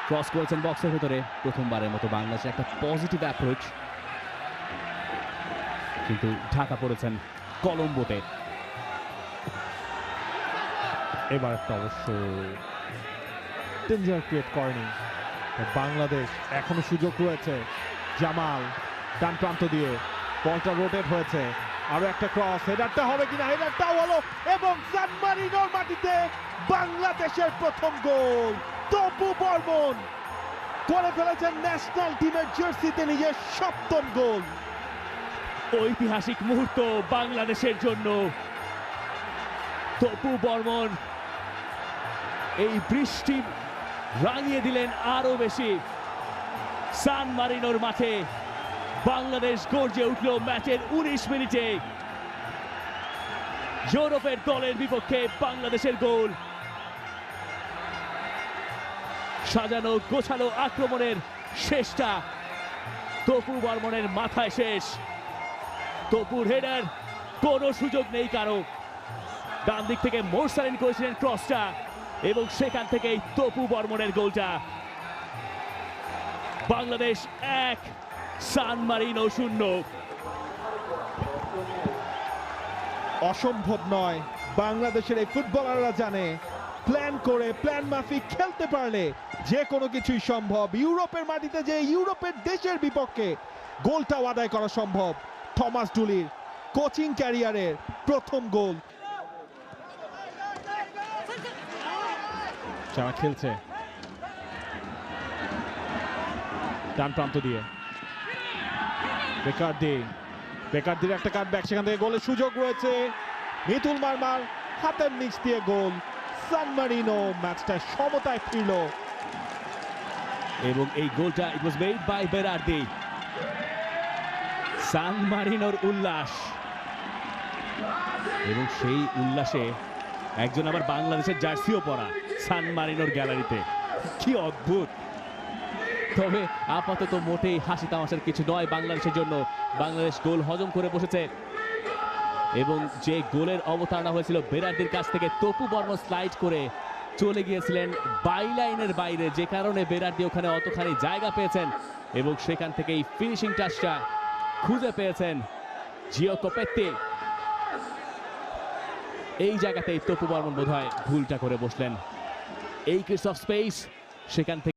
Cross করেছেন বক্সের ভেতরে, প্রথমবারের মতো বাংলাদেশের একটা পজিটিভ অ্যাপ্রোচ, কিন্তু ঢাকা পড়েছেন কলম্বোতে। এবার একটা অবশ্য ডেঞ্জার ক্রিয়েট করেনি বাংলাদেশ। এখনো সুযোগ রয়েছে। জামাল ডান প্রান্ত দিয়ে বলটা রোটেট হয়েছে, আরো একটা ক্রস, হেডারটা হবে কিনা, হেডারটাও হলো এবং সান মারিনোর মাটিতে বাংলাদেশের প্রথম গোল। তপু বর্মন করে ফেলেছেন ন্যাশনাল টিমের জার্সিতে নিজের সপ্তম গোল। ঐতিহাসিক মুহূর্ত বাংলাদেশের জন্য। তপু বর্মন এই বৃষ্টি রাঙিয়ে দিলেন আরো বেশি। সান মারিনোর মাঠে বাংলাদেশ গর্জে উঠল ম্যাচের 19 মিনিটে। ইউরোপের দলের বিপক্ষে বাংলাদেশের গোল। সাজানো গোছানো আক্রমণের শেষটা তপু বর্মনের মাথায় শেষ। তপুর হেডার, কোনো সুযোগ নেই কারো। ডান দিক থেকে মোরসালিন করেছিলেন ক্রসটা এবং সেখান থেকেই তপু বর্মনের গোলটা। বাংলাদেশ 1, সান মারিনো 0। অসম্ভব নয়, বাংলাদেশের এই ফুটবলাররা জানে প্ল্যান করে প্ল্যান মাফিক খেলতে পারলে যে কোনো কিছুই সম্ভব। ইউরোপের মাটিতে যে ইউরোপের দেশের বিপক্ষে গোলটাও আদায় করা সম্ভব। থমাস ডুলির কোচিং ক্যারিয়ারের প্রথম গোল। যারা খেলছে ডান প্রান্ত দিয়ে বেকারদির একটা কাটব্যাক, সেখান থেকে গোলের সুযোগ রয়েছে। মিতুল মারমার হাতের নিচ দিয়ে গোল। সান মারিনো ম্যাচটা সমতায় ফিরল এবং এই গোলটা ইট ওয়াজ মেড বাই বেরার্দি। সান মারিনোর উল্লাস, এবং সেই উল্লাসে একজন আবার বাংলাদেশের জার্সিও পরা সান মারিনোর গ্যালারিতে। কি অদ্ভুত! তবে আপাতত মোটেই হাসি তামাশার কিছু নয় বাংলাদেশের জন্য। বাংলাদেশ গোল হজম করে বসেছে এবং যে গোলের অবতারণা হয়েছিল বেরার্দির কাছ থেকে, তপু বর্মন স্লাইড করে চলে গিয়েছিলেন বাইলাইনের বাইরে, যে কারণে বেরার্দি ওখানে অতখানি জায়গা পেয়েছেন এবং সেখান থেকেই ফিনিশিং টাচটা খুঁজে পেয়েছেন জিও কোপেত্তি। এই জায়গাতেই তপু বর্মন বোধহয় ভুলটা করে বসলেন। এই ক্রিস অফ স্পেস, সেখান থেকে